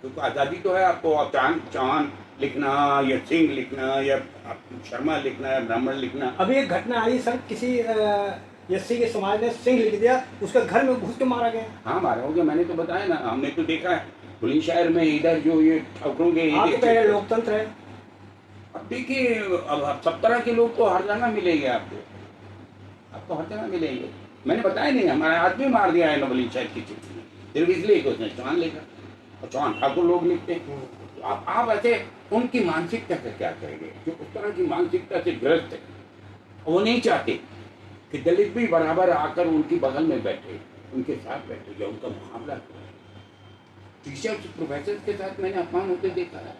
क्योंकि आज़ादी तो है, आपको चौहान लिखना या सिंह लिखना या शर्मा लिखना या ब्राह्मण लिखना। अभी एक घटना आई सर, किसी एससी के समाज ने सिंह लिख दिया, उसके घर में घुस के मारा गया। हाँ, मारा हो गया, मैंने तो बताया ना, हमने तो देखा है बुलंदशहर में, इधर जो ये ठाकुरों के आप तो कह रहे लोकतंत्र है। अब देखिए, अब सब तरह के लोग तो हर जगह मिलेंगे आपको हर जगह मिलेंगे। मैंने बताया नहीं, हमारा आदमी मार दिया है बुलंदशहर की चिट्ठी में, सिर्फ इसलिए कि उसने चौहान लिखा, और चौहान ठाकुर लोग लिखते हैं। तो आप ऐसे उनकी मानसिकता का क्या करेंगे, जो उस तरह की मानसिकता से ग्रस्त है, वो नहीं चाहते कि दलित भी बराबर आकर उनकी बगल में बैठे, उनके साथ बैठे या उनका मुकाबला करे। टीचर्स प्रोफेसर के साथ मैंने अपमान होते देखा है।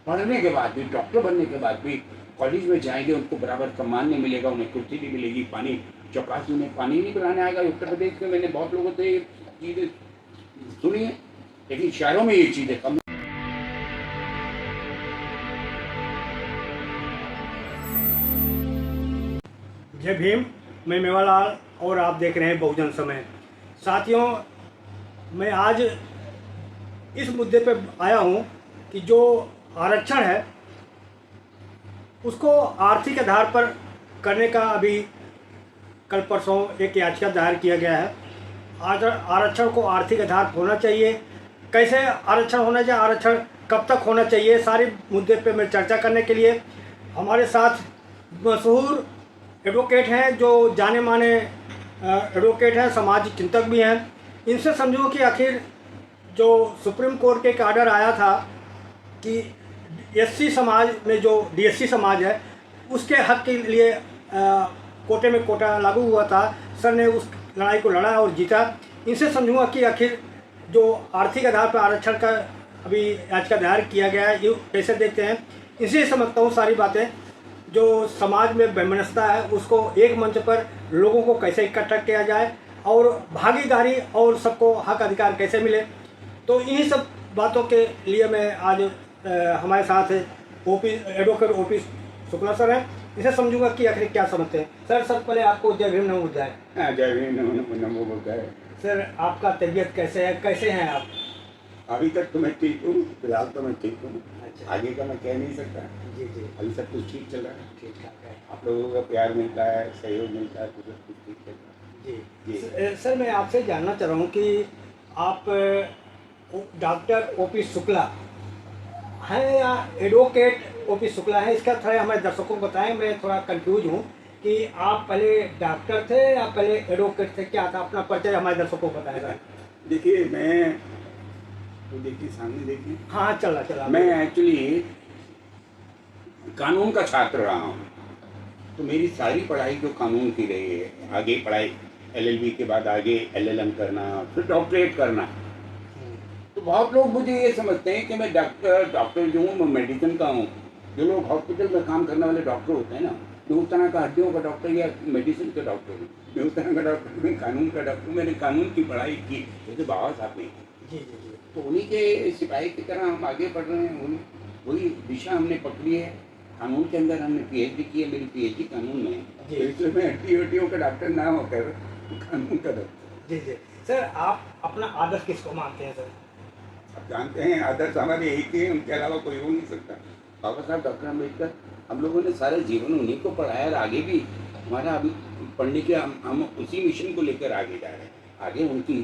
पढ़ने के बाद भी, डॉक्टर बनने के बाद भी कॉलेज में जाएंगे, उनको बराबर सम्मान नहीं मिलेगा, उन्हें कुर्सी नहीं मिलेगी, पानी चौपासी में पानी नहीं पिलाने आएगा। उत्तर प्रदेश में मैंने बहुत लोगों से ये चीज़ें सुनी है, लेकिन शहरों में ये चीज़ें कम। जय भीम, मैं मेवालाल और आप देख रहे हैं बहुजन समय। साथियों, मैं आज इस मुद्दे पे आया हूँ कि जो आरक्षण है उसको आर्थिक आधार पर करने का अभी कल परसों एक याचिका दायर किया गया है। आरक्षण को आर्थिक आधार पर होना चाहिए, कैसे आरक्षण होना चाहिए, आरक्षण कब तक होना चाहिए, सारे मुद्दे पे मैं चर्चा करने के लिए हमारे साथ मशहूर एडवोकेट हैं, जो जाने माने एडवोकेट हैं, समाज चिंतक भी हैं। इनसे समझो कि आखिर जो सुप्रीम कोर्ट के एक आर्डर आया था कि एससी समाज में जो डीएससी समाज है उसके हक के लिए कोटे में कोटा लागू हुआ था, सर ने उस लड़ाई को लड़ा और जीता। इनसे समझूंगा कि आखिर जो आर्थिक आधार पर आरक्षण का अभी याचिका दायर किया गया है ये कैसे देखते हैं। इसी समझता हूँ सारी बातें, जो समाज में वैमनस्यता है उसको एक मंच पर लोगों को कैसे इकट्ठा किया जाए और भागीदारी और सबको हक अधिकार कैसे मिले। तो इन्हीं सब बातों के लिए मैं आज हमारे साथ एडवोकेट ओपी शुक्ला सर हैं। इसे समझूंगा कि आखिर क्या समझते हैं। सर, सबसे पहले आपको जय भीम नमो बुद्धाय। जय भीम नमो बुद्धाय। सर, आपका तबीयत कैसे है, कैसे हैं आप? अभी तक तो मैं ठीक हूँ, फिलहाल तो मैं ठीक हूँ। अच्छा, आगे का मैं कह नहीं सकता। जी जी, अभी सब कुछ ठीक चल रहा है, ठीक ठाक है आप लोगों का प्यार मिलता है, सहयोग मिलता है, तो सब कुछ ठीक चल रहा है। जी। सर, मैं आपसे जानना चाह रहा हूँ कि आप डॉक्टर ओपी शुक्ला हैं या एडवोकेट ओपी शुक्ला हैं, इसका थोड़ा हमारे दर्शकों को बताएं। मैं थोड़ा कंफ्यूज हूँ कि आप पहले डॉक्टर थे या पहले एडवोकेट थे, क्या था? अपना परिचय हमारे दर्शकों को बताएं सर। देखिए, मैं तो देखिए सामने देखिए, हाँ, चला मैं एक्चुअली कानून का छात्र रहा हूँ, तो मेरी सारी पढ़ाई जो कानून की रही है, आगे पढ़ाई एलएलबी के बाद आगे एलएलएम करना, फिर डॉक्टरेट करना। तो बहुत लोग मुझे ये समझते हैं कि मैं डॉक्टर जो हूँ, मैं मेडिसिन का हूँ। जो लोग हॉस्पिटल में काम करने वाले डॉक्टर होते हैं ना, मैं उस तरह का हड्डियों का डॉक्टर या मेडिसिन का डॉक्टर हूँ, मैं उस तरह का डॉक्टर, मैं कानून का डॉक्टर। मैंने कानून की पढ़ाई की, जैसे बाबा साहब ने की। जी जी जी। तो उन्हीं के सिपाही की तरह हम आगे बढ़ रहे हैं, वही दिशा हमने पकड़ी है। कानून के अंदर हमने पीएचडी की है, मेरी पीएचडी कानून में है, तो इसलिए मैं हड्डियों का डॉक्टर ना होकर कानून का डॉक्टर। जी जी। सर, आप अपना आदर्श किसको मानते हैं सर? आप जानते हैं, आदर्श हमारे एक ही है, उनके अलावा कोई हो नहीं सकता। बाबा साहब डॉक्टर अम्बेडकर, हम लोगों ने सारे जीवन उन्हीं को पढ़ाया और आगे भी हमारा अभी पढ़ने के हम उसी मिशन को लेकर आगे जा रहे हैं। आगे उनकी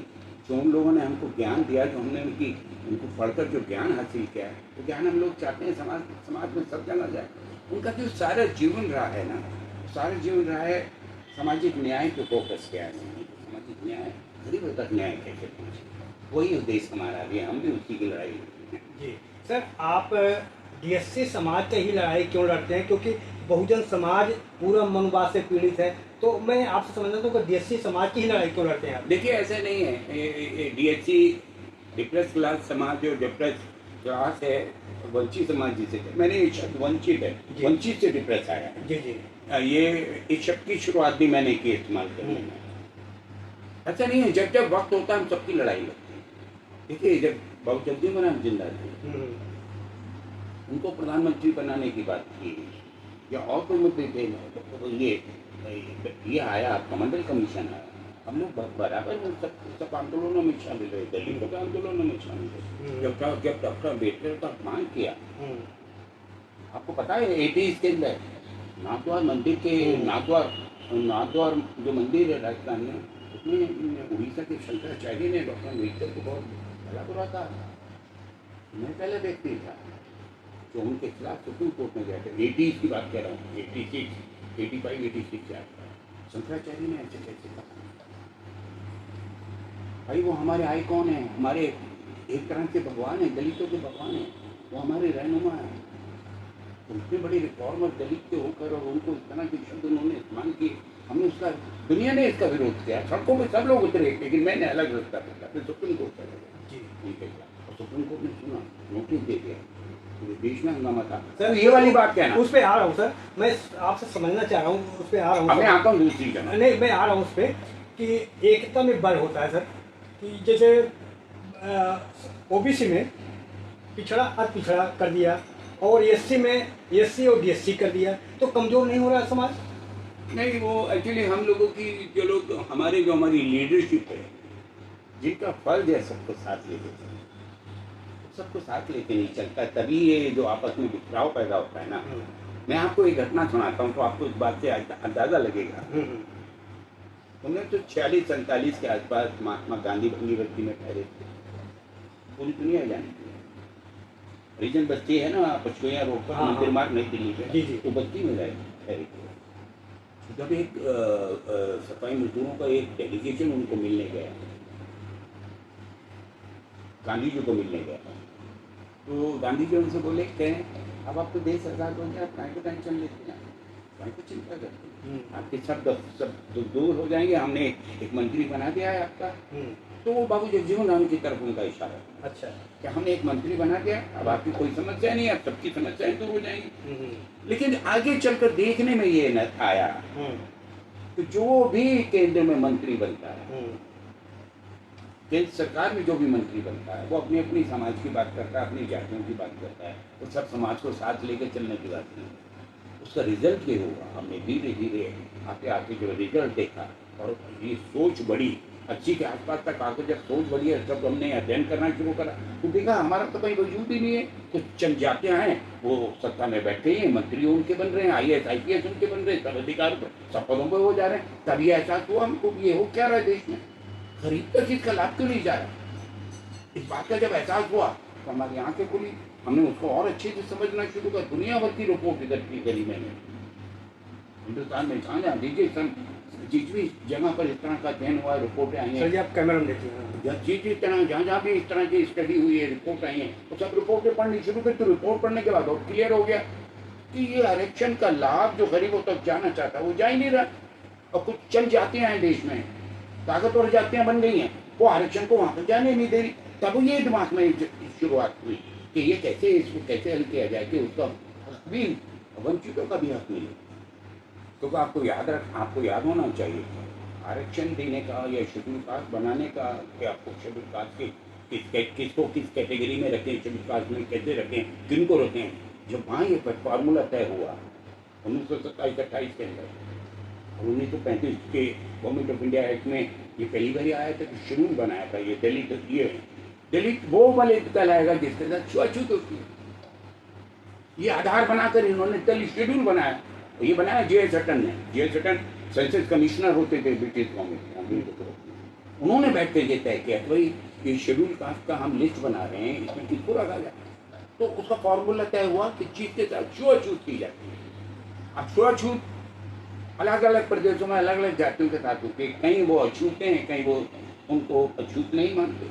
जो उन लोगों ने हमको ज्ञान दिया, जो हमने उनको पढ़कर जो ज्ञान हासिल किया है, वो ज्ञान हम लोग चाहते हैं समाज में सब जगह जाए। उनका जो सारा जीवन रहा है ना, सारा जीवन रहा है सामाजिक न्याय पे फोकस किया है। सामाजिक न्याय, गरीबों तक न्याय कैसे पहुँचे, वही उद्देश्य हमारा भी, हम भी उसी की लड़ाई लड़ते हैं। जी सर, आप डीएससी समाज की ही लड़ाई क्यों लड़ते हैं? क्योंकि बहुजन समाज पूरा मनुवाद से पीड़ित है, तो मैं आपसे समझना चाहता हूँ कि डीएससी समाज की ही लड़ाई क्यों लड़ते हैं आप? देखिए, ऐसे नहीं है, डीएससी डिप्रेस क्लास समाज, जो डिप्रेस क्लास है, वंचित समाज जिसे मैंने ये शब्द वंचित है, वंचित से डिप्रेस आया है। जी जी। ये इस शब्द की शुरुआत भी मैंने की इस्तेमाल करने में। ऐसा नहीं है, जब जब वक्त होता है हम सबकी लड़ाई लड़ते हैं। देखिए, जब बहुत जल्दी में हम जिंदा थे, उनको प्रधानमंत्री बनाने की बात की या और कोई मुद्दे थे, तो ये आया, कमंडल कमीशन आया, हम लोग बराबर उन सब आंदोलनों में शामिल रहे, दलितों के आंदोलनों में शामिल रहे। जब डॉक्टर अम्बेडकर का अपमान किया, आपको पता है 80s के अंदर नाथद्वार मंदिर के नाथद्वार जो मंदिर है राजस्थान में, उसमें उड़ीसा के शंकराचार्य ने डॉक्टर अम्बेडकर को बहुत भला बुरा कहा। मैं पहले व्यक्ति था जो उनके खिलाफ सुप्रीम कोर्ट में गया था। 80s की बात कह रहा हूँ, 86, 85, 86 के आसपास। शंकराचार्य ने ऐसे कैसे कहा? भाई वो हमारे आइकॉन है, हमारे एक तरह के भगवान है, दलितों के भगवान है, वो हमारे रहनुमा है। उतने बड़े रिफॉर्मर दलित के होकर और उनको इस तरह के शब्द उन्होंने इस्तेमाल किए, हमने उसका, दुनिया ने इसका विरोध किया, सड़कों में सब लोग उतरे, लेकिन मैंने अलग रास्ता पकड़ा, फिर सुप्रीम कोर्ट का जी उनके खिलाफ, और सुप्रीम कोर्ट ने सुना, नोटिस दे दिया, पूरे देश में हंगामा था। सर ये वाली बात कहना, उस पर आ रहा हूँ सर, मैं आपसे समझना चाह रहा हूँ, उस पर आ रहा हूँ। मैं आता हूँ दूसरी जगह, नहीं मैं आ रहा हूँ उस पर कि एकता में बल होता है सर, कि जैसे ओबीसी में पिछड़ा अति पिछड़ा कर दिया और एससी में एससी और डीएससी कर दिया, तो कमजोर नहीं हो रहा समाज? नहीं, वो एक्चुअली हम लोगों की जो लोग हमारी लीडरशिप है, जिनका फर्ज है सबको साथ लेके चलना, सबको साथ लेके नहीं चलता, तभी ये जो आपस में बिखराव पैदा होता है ना। मैं आपको एक घटना सुनाता हूँ तो आपको इस बात से अंदाजा लगेगा। हमने तो 46-47 के आसपास महात्मा गांधी बस्ती में ठहरे थे, पूरी दुनिया जानती है। रीजन बस्ती है ना, पचकोया रोड पर, मंदिर मार्ग, नई दिल्ली में, तो बस्ती में गए ठहरे थे। जब एक सफाई मजदूरों का एक डेलीगेशन उनको मिलने गया, गांधी जी को मिलने गया, तो गांधी जी उनसे बोले, कहें अब आप तो देश आजाद हो गया, आप काहे को टेंशन लेते हैं, काहे को चिंता करते हैं, आपके सब दूर हो जाएंगे, हमने एक मंत्री बना दिया है आपका। तो वो बाबू जगजीवन राम की तरफ उनका इशारा, अच्छा क्या हमने एक मंत्री बना दिया, अब आपकी कोई समस्या नहीं, अब सबकी समस्याएं दूर हो जाएंगी। लेकिन आगे चलकर देखने में ये न आया तो जो भी केंद्र में मंत्री बनता है, केंद्र सरकार में जो भी मंत्री बनता है, वो अपनी अपनी समाज की बात करता है, अपनी जातियों की बात करता है, वो सब समाज को साथ लेकर चलने की बात नहीं। उसका रिजल्ट ये होगा, हमने धीरे धीरे आते आते जो रिजल्ट देखा, और ये सोच बड़ी 80 के आसपास तक आकर जब सोच बढ़ी है, जब हमने अध्ययन करना शुरू करा तो देखा हमारा तो कहीं वजूद ही नहीं है। कुछ चंद जातियाँ हैं, वो सत्ता में बैठे हैं, मंत्री उनके बन रहे हैं, IAS IPS उनके बन रहे हैं, सब अधिकार सब पदों पर हो जा रहे हैं। तभी एहसास हुआ हमको ये हो क्या रहा है देश में, खरीद तक इसका लाभ क्यों नहीं जा रहा। इस बात का जब एहसास हुआ तो हमारी आंखें खुली, हमने उसको और अच्छे से समझना शुरू कर। दुनिया भर की रिपोर्ट इकट्ठी करी मैंने, हिंदुस्तान में कहा दीजिए जिस जगह पर इस तरह का अध्ययन हुआ, रिपोर्टें आई हैं, आप कैमरा में देखिए, जिस तरह जहाँ भी इस तरह की स्टडी हुई है, रिपोर्ट आई है, तो सब रिपोर्टें पढ़नी शुरू कर। तो रिपोर्ट पढ़ने के बाद और क्लियर हो गया कि ये आरक्षण का लाभ जो गरीबों तक जाना चाहता है वो जा ही नहीं रहा। और कुछ चंद जातियाँ हैं देश में, ताकतवर जातियाँ बन गई हैं, वो आरक्षण को वहाँ पर जाने नहीं दे रही। तब ये दिमाग में शुरुआत हुई कि ये कैसे, इसको कैसे हल किया जाए कि उसका हक भी, वंचितों का भी हक मिले। तो आपको याद होना चाहिए, आरक्षण देने का या शेड्यूल कास्ट बनाने का, कि आपको शेड्यूल कास्ट के किसको किस कैटेगरी में रखें, शेड्यूल कास्ट में कैसे रखें, किनको रखें। जब वहाँ ये फार्मूला तय हुआ 1927-28 के अंदर, और 1935 के गवर्नमेंट ऑफ इंडिया एक्ट में ये पहली बार आया था कि शेड्यूल बनाया था। ये दलित वो वाले कहलाएगा जिसके साथ छुआछूत होती है। ये आधार बनाकर इन्होंने दलित शेड्यूल बनाया, ये बनाया J.S. हटन ने। J.S. हटन सेंसस कमिश्नर होते थे ब्रिटिश गवर्नमेंट, उन्होंने बैठ कर ये तय किया कि भाई ये शेड्यूल कास्ट का हम लिस्ट बना रहे हैं, इसमें किसको रखा जाए। तो उसका फॉर्मूला तय हुआ कि चीज के साथ छुआछूत की जाती है। अब छुआछूत अलग अलग प्रदेशों में अलग अलग जातियों के साथ होती है, कहीं वो अछूते हैं, कहीं वो उनको अछूत नहीं मानते,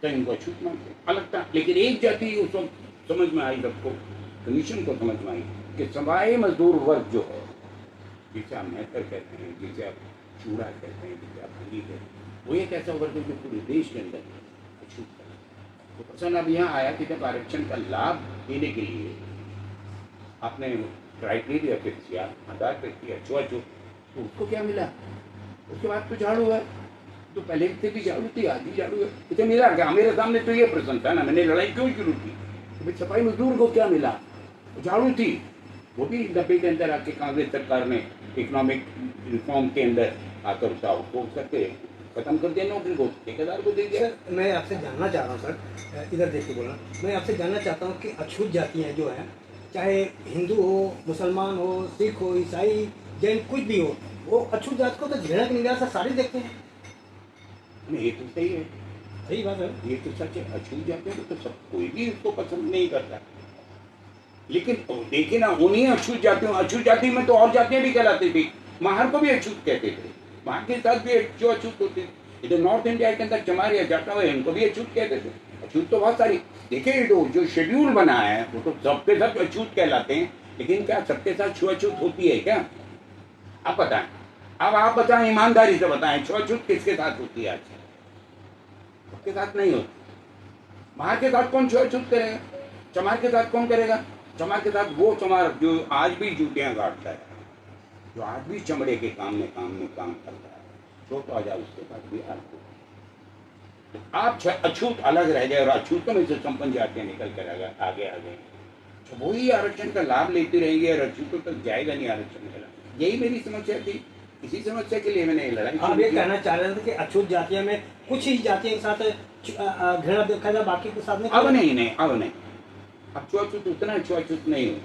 कहीं उनको अछूत मानते, अलग था। लेकिन एक जाति उस वक्त समझ में आई, सबको कमीशन को समझ में आई कि सवाई मजदूर वर्ग जो है, जिसे आप मेहतर कहते हैं, जिसे आप चूड़ा कहते हैं, जिसे आप हंगी कहते हैं, वो एक ऐसा वर्ग है जो पूरे देश के अंदर अछूत है। तो प्रश्न अब यहाँ आया कि जब आरक्षण का लाभ देने के लिए आपने क्राइटेरिया फिक्स किया, आधार फिक्स किया, छुआछूत, तो उसको क्या मिला? उसके बाद तो झाड़ू है, तो पहले से भी झाड़ू थी, आधी झाड़ू है, इसे मिला क्या? मेरे सामने तो ये प्रश्न था ना, मैंने लड़ाई क्यों शुरू की? तो सफाई मजदूर को क्या मिला? झाड़ू थी, वो भी 90 के अंदर आके कांग्रेस सरकार ने इकोनॉमिक रिफॉर्म के अंदर आकर उसको करके खत्म कर दिया, नौकरी को ठेकेदार को दे दिया। सर मैं आपसे जानना चाह रहा हूँ सर, इधर देख के बोलना, मैं आपसे जानना चाहता हूँ कि अछूत जातियाँ जो हैं, चाहे हिंदू हो, मुसलमान हो, सिख हो, ईसाई, जैन, कुछ भी हो, वो अछूत जात को तो घृणा की निगाह से सारे देखते हैं। नहीं, ये तो सही है, सही बात है। ये तो सच है। अछूत जाते हैं तो सब कोई भी उसको पसंद नहीं करता, लेकिन देखिए ना, उन्हीं अछूत जाति में तो और जातियां भी कहलाती थी। माहर को भी अछूत कहते थे, माहर के साथ भी जो अछूत होती थी। इधर नॉर्थ इंडिया के अंदर चमारिया जाटा हुए, इनको भी अछूत कहते थे। अछूत तो बहुत सारी, देखिए तो जो शेड्यूल बना है वो तो सबके सब अछूत कहलाते हैं, लेकिन क्या सबके साथ छुआछूत होती है क्या? आप बताएं, अब आप बताएं, ईमानदारी से बताएं, छुआछूत किसके साथ होती है? आज सबके साथ नहीं होती। माहर के साथ कौन छुआछूत करेगा? चमार के साथ कौन करेगा? चमार के साथ वो चमार जो आज भी जूतियां गाड़ता है, जो आज भी चमड़े के काम करता है, तो आ जाए उसके पास भी आपको। तो आप अछूत अलग रह गए और अछूतों में से संपन्न जातियां निकल कर आगे आ गई, तो वही आरक्षण का लाभ लेती रहेंगे और अछूतों तक जाएगा नहीं आरक्षण का लाभ। यही मेरी समस्या थी, इसी समस्या के लिए मैंने लड़ाई। आप ये कहना चाह रहे थे कि अछूत जातियों में कुछ ही जातियों के साथ घृणा देखा जाए, बाकी के साथ नहीं? अब नहीं, अब नहीं। अब छुआछूत उतना छुआछूत नहीं हो,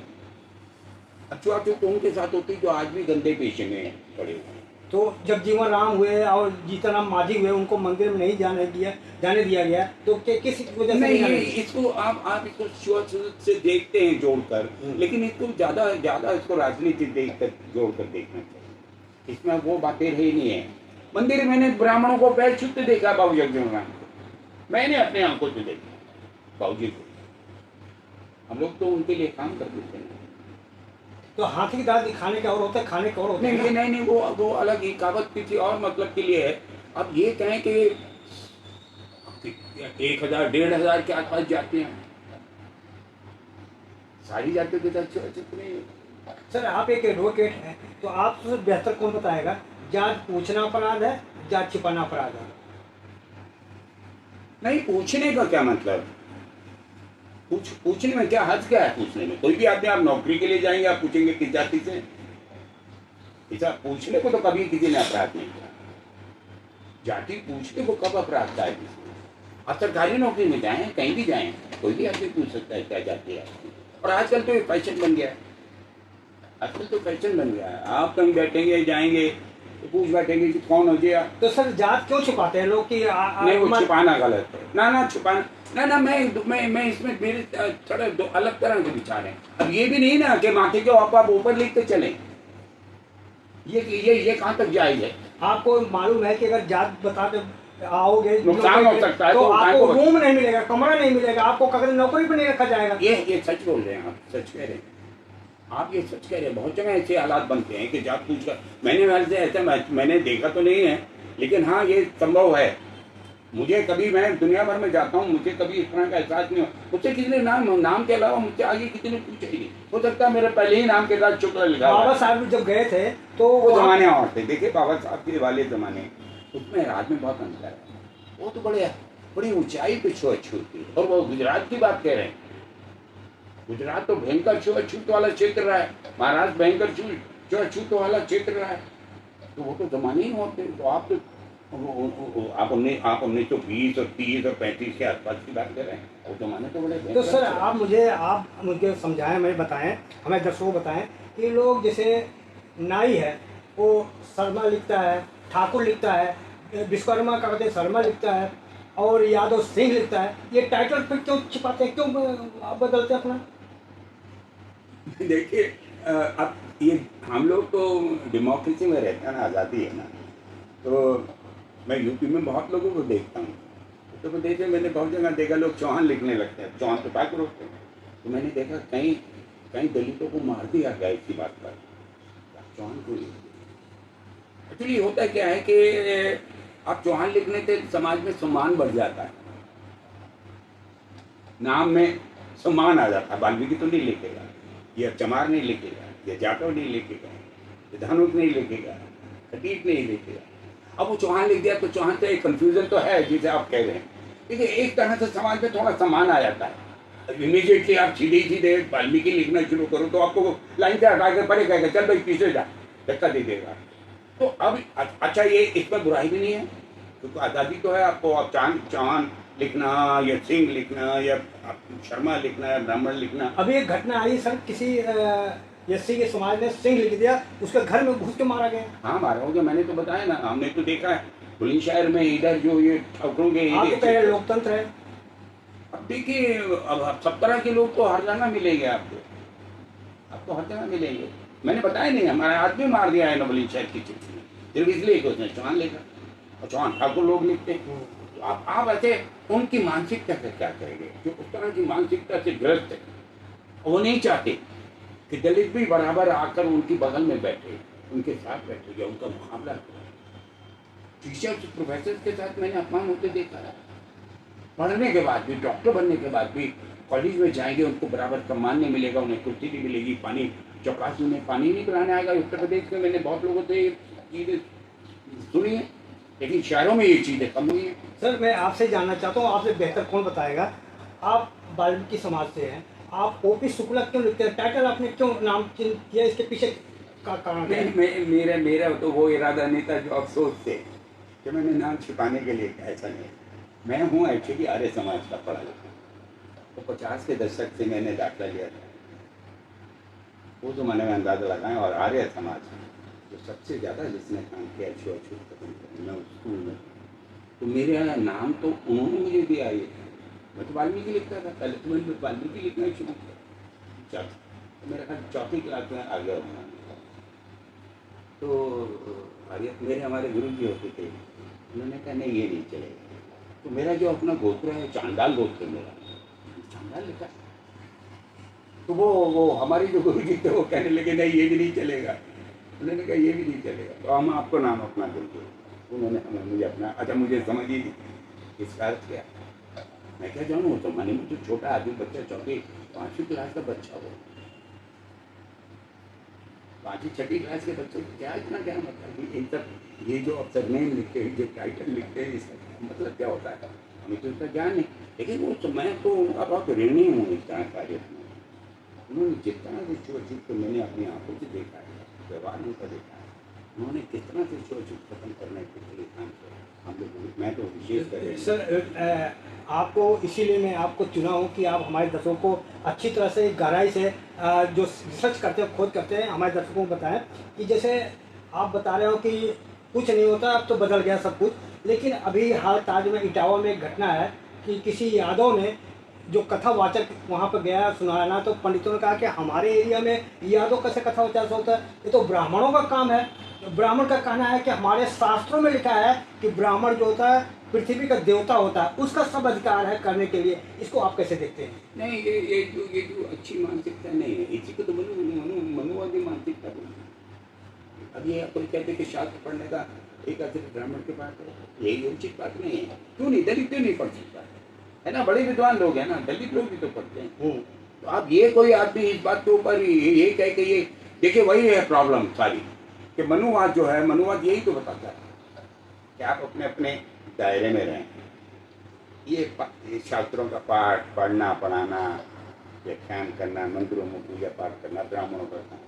अब छुआछूत उनके साथ होती जो आज भी गंदे पेशे में पड़े हुए हैं। तो जब जीवन राम हुए और जीतनराम मांझी हुए, उनको मंदिर में नहीं जाने दिया गया, तो किस वजह से नहीं, इसको आप इसको छुआछूत से देखते हैं जोड़कर, लेकिन इसको ज्यादा इसको राजनीति देखकर जोड़कर देखना चाहिए। इसमें वो बातें रही नहीं है। मंदिर मैंने ब्राह्मणों को पैर छूते देखा, बाबू जगजीवन को मैंने अपने आंखों से देखा। बाबूजी को हम लोग तो उनके लिए काम कर देते हैं। तो हाथी की दाल दिखाने का और होता है, खाने का और होता है। नहीं, वो अलग ही कहावत किसी और मतलब के लिए है। अब ये कहें कि 1000 1500 के आसपास जाते हैं, सारी जातियों के साथ छुआछूत नहीं है। सर आप एक एडवोकेट हैं, तो आपसे बेहतर कौन बताएगा, जात पूछना अपराध है, जात छिपाना अपराध है? नहीं, पूछने का क्या मतलब? पूछने में क्या हर्ज क्या है? पूछने में कोई भी आदमी, आप नौकरी के लिए जाएंगे, आप पूछेंगे किस जाति से? ऐसा पूछने को तो कभी किसी ने अपराध नहीं किया। जाति पूछने को कब अपराध था? आप सरकारी नौकरी में जाएं, कहीं भी जाएं, कोई भी आदमी पूछ सकता है क्या जाति है। और आजकल तो ये फैशन बन गया है, आजकल तो फैशन बन गया है। आप कहीं बैठेंगे, जाएंगे तो पूछ बैठेंगे कि कौन हो गया। तो सर जात क्यों छुपाते हैं लोग कि नहीं, वो छुपाना गलत है। ना छुपाना ना, मैं इसमें मेरे थोड़े दो अलग तरह के विचार हैं। अब ये भी नहीं ना कि माथे के आप ऊपर लिखते चले, ये कहाँ तक जायज है? आपको मालूम है कि अगर जात बताते आओगे नुकसान हो सकता है, तो आपको रूम नहीं मिलेगा, कमरा नहीं मिलेगा, आपको कभी नौकरी पर नहीं रखा जाएगा। ये सच बोल रहे हैं आप, सच कह रहे हैं आप, ये सच कह रहे हैं। बहुत जगह ऐसे हालात बनते हैं कि जात पूछकर, मैंने देखा तो नहीं है, लेकिन हाँ ये संभव है। मुझे कभी, मैं दुनिया भर में जाता हूँ, मुझे कभी इस तरह का एहसास नहीं हो। मुझसे किसी ने नाम के अलावा मुझसे आगे किसी ने पूछा ही नहीं। हो सकता है मेरे पहले ही नाम के साथ शुक्र लिखा। बाबा साहब जब गए थे तो वो जमाने और थे। देखिए बाबा साहब के वाले जमाने, उसमें आज में बहुत अंतर है। वो तो बड़ी ऊंचाई पे छुआछूत थी। और वो गुजरात की बात कह रहे हैं, गुजरात तो भयंकर छुआछूत वाला क्षेत्र रहा है, महाराष्ट्र भयंकर छुआछूत वाला क्षेत्र रहा है। तो वो तो जमाने ही होते। तो आप 1920 और 30 और 35 के आसपास की बात कर रहे हैं, वो जमाने तो बड़े। तो सर आप मुझे समझाएं, मुझे बताएं, हमें दर्शकों बताएं कि लोग जैसे नाई है वो शर्मा लिखता है, ठाकुर लिखता है, विश्वकर्मा का कहते शर्मा लिखता है, और यादव सिंह लिखता है। ये टाइटल फिर क्यों छिपाते हैं, क्यों बदलते अपना? देखिए अब ये हम लोग तो डेमोक्रेसी में रहते हैं ना, आज़ादी है ना। तो मैं यूपी में बहुत लोगों को देखता हूँ, उत्तर प्रदेश में मैंने बहुत जगह देखा लोग चौहान लिखने लगते हैं, चौहान तो ठाकुर होते हैं। तो मैंने देखा कई दलितों को मार दिया गया इसी बात पर, चौहान को। एक्चुअली होता क्या है कि आप चौहान लिखने से समाज में सम्मान बढ़ जाता है, नाम में सम्मान आ जाता है। वाल्मीकि तो नहीं लिखेगा, या चमार नहीं लिखेगा, या जाटव नहीं लिखेगा, या धानुक नहीं लिखेगा, खटीक नहीं लिखेगा। अब वो चौहान लिख दिया तो चौहान से एक कंफ्यूजन तो है, जिसे आप कह रहे हैं। देखिए एक तरह से समाज में थोड़ा सम्मान आ जाता है। इमीडिएटली आप सीधे वाल्मीकि लिखना शुरू करो तो आपको लाइन से हटा कर परे कहेगा चल भाई पीछे जा, धक्का दे देगा। तो अब अच्छा, ये इस पर बुराई भी नहीं है, क्योंकि आज़ादी तो है आपको। आप चौहान लिखना या सिंह लिखना या शर्मा लिखना या ब्राह्मण लिखना। अभी एक घटना आई सर, किसी एससी के समाज ने सिंह लिख दिया, उसके घर में घुस के मारा गया। हाँ, मारा हो गया, मैंने तो बताया ना, हमने तो देखा है बुलंदशहर में, इधर जो ये ठाकुरों के आप तो कह रहे हैं लोकतंत्र है। अब देखिए, अब सब तरह के लोग तो हर जगह मिलेंगे आपको, आपको हर जगह मिलेंगे। मैंने बताया नहीं, हमारा आदमी मार दिया है बुलंदशहर की चिट्ठी में, सिर्फ इसलिए कि उसने चौहान लिखा, और चौहान ठाकुर लोग लिखते हैं। तो आप ऐसे उनकी मानसिकता से क्या करेंगे, जो उस तरह की मानसिकता से ग्रस्त है, वो नहीं चाहते कि दलित भी बराबर आकर उनकी बगल में बैठे, उनके साथ बैठे या उनका मुकाबला करे। टीचर्स प्रोफेसर के साथ मैंने अपमान होते देखा है। पढ़ने के बाद भी, डॉक्टर बनने के बाद भी कॉलेज में जाएंगे, उनको बराबर सम्मान नहीं मिलेगा, उन्हें कुर्सी नहीं मिलेगी, पानी चौपासी में पानी नहीं पिलाने आएगा। उत्तर प्रदेश में मैंने बहुत लोगों से ये चीज़ें सुनी है, लेकिन शहरों में ये चीज़ें कम हुई हैं। सर मैं आपसे जानना चाहता हूँ, आपसे बेहतर कौन बताएगा, आप वाल्मीकि समाज से हैं, आप ओपी शुक्ला क्यों लिखते हैं? टाइटल आपने क्यों नाम चेंज किया, इसके पीछे का कारण क्या है? मेरा तो वो इरादा नहीं था जो अफसोस थे कि मैंने नाम छिपाने के लिए, ऐसा नहीं। मैं हूँ एक्चुअली आर्य समाज का पढ़ा लिखा, तो 50 के दशक से मैंने दाखिला लिया था, वो तो मैंने अंदाज़ा लगाया। और आर्य समाज जो सबसे ज़्यादा जिसने काम किया छुआछूत खत्म करने में स्कूल में, तो मेरे यहाँ नाम तो उन्होंने मुझे दिया। ये मैं तो वाल्मीकि लिखता था, पहले तो मैंने वाल्मीकि लिखना शुरू किया, तो मेरा ख्याल चौथी क्लास में आ गया होना। तो आर्य मेरे हमारे गुरु जी होते थे, उन्होंने कहा नहीं ये नहीं चलेगा। तो मेरा जो अपना गोत्र है चांडाल गोत्र मेरा, चांडाल लिखा। तो वो हमारे जो गुरु जी थे वो कहने लगे नहीं ये भी नहीं चलेगा। उन्होंने कहा ये भी नहीं चलेगा, तो हम आपको नाम अपना देंगे। उन्होंने हमें मुझे अपना, अच्छा मुझे समझ ही इसका अर्थ क्या, मैं क्या जानूँ, तो मैंने मुझे छोटा आदमी बच्चा, चौथी 5वीं क्लास का बच्चा हो, 5वीं 6वीं क्लास के बच्चों को क्या इतना क्या मतलब, इन सब ये जो सरनेम लिखते हैं, जो टाइटल लिखते हैं, इसका मतलब क्या होता है, हमें तो इसका ज्ञान नहीं। लेकिन वो तो मैं तो उनका बहुत ऋणी हूँ इस तरह कार्य में। उन्होंने जितना भी छुआछूत को मैंने अपनी आंखों से देखा है, व्यवहार उनका देखा है, उन्होंने किस तरह से छुआछूत खत्म करने के लिए काम किया। हम लोग, मैं तो विशेष कर सर आपको इसीलिए मैं आपको चुना हूँ कि आप हमारे दर्शकों को अच्छी तरह से गहराई से जो रिसर्च करते हैं, खोज करते हैं, हमारे दर्शकों को बताएं कि जैसे आप बता रहे हो कि कुछ नहीं होता, अब तो बदल गया सब कुछ। लेकिन अभी हाल ताज में इटावा में एक घटना है कि किसी यादव ने जो कथावाचक वहाँ पर गया सुनाना, तो पंडितों ने कहा कि हमारे एरिया में यादव कैसे कथावाचक होता है, ये तो ब्राह्मणों का काम है। ब्राह्मण का कहना है कि हमारे शास्त्रों में लिखा है कि ब्राह्मण जो होता है पृथ्वी का देवता होता है, उसका सब अधिकार है करने के लिए। इसको आप कैसे देखते हैं? नहीं, ये जो अच्छी मानसिकता नहीं है, इसी को तो मनुवादी मानसिकता बोलते हैं। अब ये कोई कहते कि शास्त्र पढ़ने का एक सिर्फ ब्राह्मण के पास है, यही उचित बात नहीं है। क्यों नहीं, दलित क्यों नहीं पढ़ सकता है ना, बड़े विद्वान लोग हैं ना, दलित लोग भी तो पढ़ते हैं। तो आप ये कोई आदमी इस बात के ऊपर ये कह के, ये देखिए वही है प्रॉब्लम सारी, कि मनुवाद जो है, मनुवाद यही तो बताता है कि आप अपने अपने दायरे में रहें। ये शास्त्रों का पाठ पढ़ना, पढ़ाना, व्याख्यान करना, मंदिरों में पूजा पाठ करना ब्राह्मणों का काम,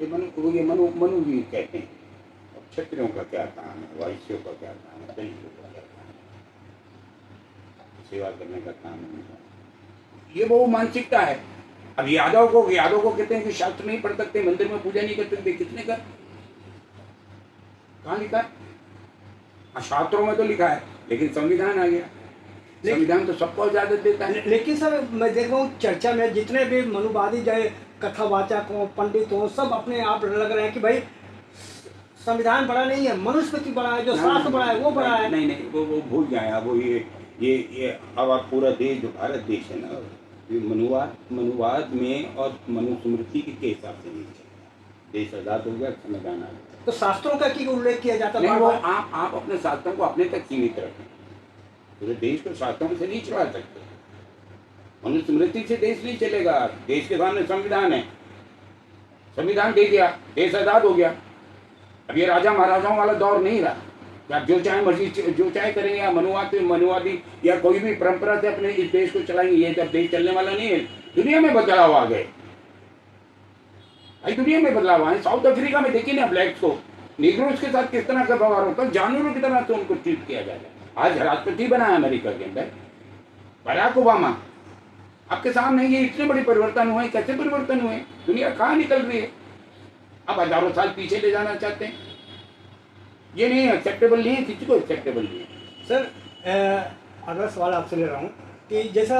ये मनु भी कहते हैं। और क्षत्रियों का क्या काम है, वैश्यों का क्या काम है, दलितों का क्या काम है, सेवा करने का काम है। ये वो मानसिकता है। अब यादव को कहते हैं कि शास्त्र नहीं पढ़ सकते, मंदिर में पूजा नहीं कर सकते, किसने कर, कहाँ लिखा है? शास्त्रों में तो लिखा है, लेकिन संविधान आ गया, संविधान तो सबको इजाजत देता है। लेकिन सर मैं देख रहा हूँ चर्चा में जितने भी मनुवादी चाहे कथावाचक हो, पंडित हो, सब अपने आप लग रहे हैं कि भाई संविधान बड़ा नहीं है, मनुस्मृति बड़ा है, जो शास्त्र बड़ा है वो बड़ा है। नहीं, वो भूल जाए अब। वो ये अब आप पूरा देश जो भारत देश है ना, ये मनुवाद में और मनुस्मृति के हिसाब से नहीं चलता। देश आजाद हो गया, संविधान आ गया, तो शास्त्रों का की उल्लेख किया जाता नहीं। है। वो आप अपने शास्त्रों को अपने तक सीमित रखें, पूरे देश को शास्त्रों से नहीं चला सकते। मनुस्मृति से देश नहीं चलेगा। देश के सामने संविधान है, संविधान दे दिया, देश आजाद हो गया। अब ये राजा महाराजाओं वाला दौर नहीं रहा, आप जो चाहे मर्जी जो चाहे करेंगे, या मनुवादी या कोई भी परंपरा से अपने इस देश को चलाएंगे। ये जब देश चलने वाला नहीं है। दुनिया में बदलाव आ गए, दुनिया में बदलाव आए। साउथ अफ्रीका में देखिए ना, ब्लैक्स को निग्रोज के साथ किस तरह का व्यवहार होता है, जानवरों की तरह तो उनको ट्रीट किया जाएगा। आज राष्ट्रपति बना है अमेरिका के अंदर बराक ओबामा, आपके सामने ये इतने बड़े परिवर्तन हुए, कैसे परिवर्तन हुए, दुनिया कहाँ निकल रही है। अब हजारों साल पीछे ले जाना चाहते हैं, ये नहीं एक्सेप्टेबल नहीं है, किसी को एक्सेप्टेबल नहीं है। सर अगला सवाल आपसे ले रहा हूँ कि जैसा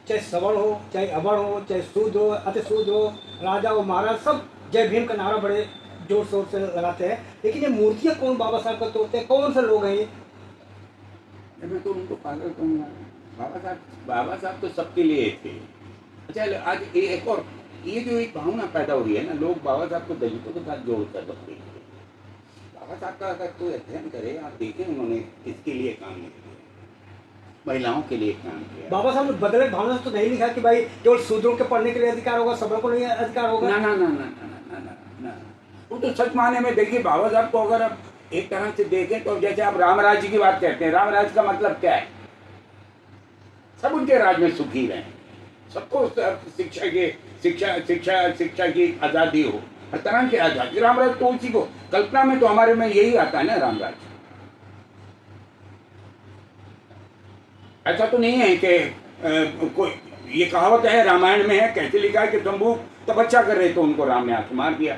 चाहे सवर्ण हो, चाहे अवर्ण हो, चाहे शूद्र हो, अति शूद्र हो, राजा हो, महाराज, सब जय भीम का नारा बड़े जोर शोर से लगाते हैं, लेकिन ये मूर्तियाँ कौन बाबा साहब का तोड़ते हैं, कौन से लोग हैं ये? मैं तो उनको पागल कहूँगा। बाबा साहब तो सबके लिए थे। अच्छा आज एक और ये जो एक भावना पैदा हो रही है ना, लोग बाबा साहब को दलितों के साथ जोड़कर रखते हैं। बाबा साहब का अगर कोई अध्ययन करे, आप देखें उन्होंने किसके लिए काम नहीं किया, महिलाओं के लिए काम किया। बाबा साहब ने बदले भावना से तो नहीं लिखा कि भाई केवल शूद्रों के पढ़ने के लिए अधिकार होगा, सबों को नहीं अधिकार होगा। ना ना ना ना ना ना ना ना, वो तो सच माने में देखिए बाबा साहब को अगर आप एक तरह से देखें तो जैसे आप राम राज्य की बात कहते हैं, राम राज्य का मतलब क्या है, सब उनके राज में सुखी रहें, सबको शिक्षा की आज़ादी हो, हर तरह की आज़ादी। राम राज्य तो उसी को कल्पना में तो हमारे में यही आता है ना, राम राज्य। ऐसा तो नहीं है कि कोई ये कहावत है रामायण में है, कैसे लिखा है कि शंभू तपस्या कर रहे थे, उनको राम ने हाथ मार दिया।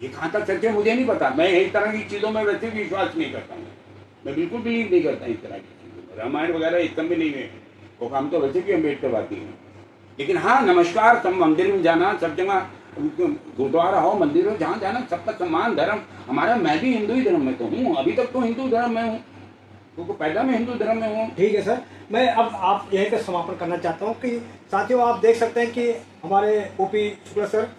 ये कहाँ तक सच है मुझे नहीं पता, मैं इस तरह की चीज़ों में वैसे भी विश्वास नहीं करता हूँ, मैं बिल्कुल बिलीव नहीं करता इस तरह की चीज़ों में। रामायण वगैरह एकदम भी नहीं है, वो काम तो वैसे भी अम्बेडकरवादी हैं। लेकिन हाँ, नमस्कार, सब मंदिर में जाना, सब जगह गुरुद्वारा हो, मंदिर हो, जहाँ जाना सबका सम्मान, धर्म हमारा। मैं भी हिंदू ही धर्म में तो हूँ, अभी तक तो हिंदू धर्म में हूँ, क्योंकि पैदा में हिंदू धर्म में हूँ। ठीक है सर, मैं अब आप यहीं पर समापन करना चाहता हूँ कि साथियों आप देख सकते हैं कि हमारे ओपी शुक्ला सर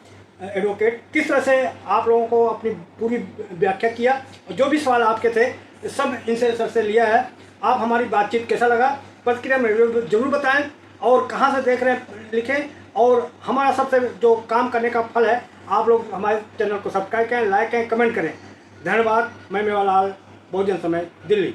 एडवोकेट किस तरह से आप लोगों को अपनी पूरी व्याख्या किया, जो भी सवाल आपके थे सब इनसे सर से लिया है। आप हमारी बातचीत कैसा लगा प्रतिक्रिया में जरूर बताएं, और कहाँ से देख रहे हैं लिखें, और हमारा सबसे जो काम करने का फल है, आप लोग हमारे चैनल को सब्सक्राइब करें, लाइक करें, कमेंट करें। धन्यवाद। मैं मेवालाल, बहुजन समय, दिल्ली।